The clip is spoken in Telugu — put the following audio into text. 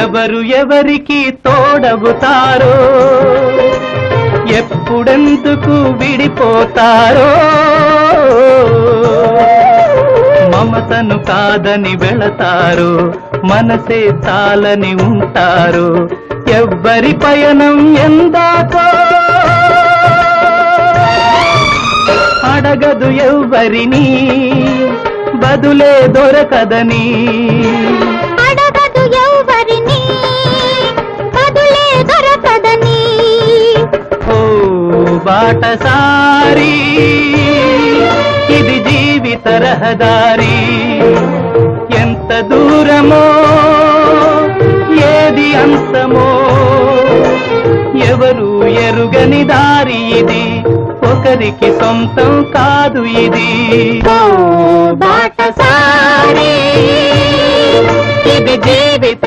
ఎవరు ఎవరికి తోడవుతారో ఎప్పుడెందుకు విడిపోతారో మమతను కాదని వెళతారు మనసే చాలని ఉంటారు ఎవ్వరి పయనం ఎందాకో అడగదు ఎవ్వరిని బదులే దొరకదని అడగదు ఎవ్వరిని బదులే దొరకదని ఓ బాటసారి ఇది జీవిత రహదారి ఎంత దూరమో ఏది అంతమో ఎవరు ఎరుగని దారి ఇది ఒకరికి సొంతం కాదు ఇది ఓ బాటసారి ఇది జీవిత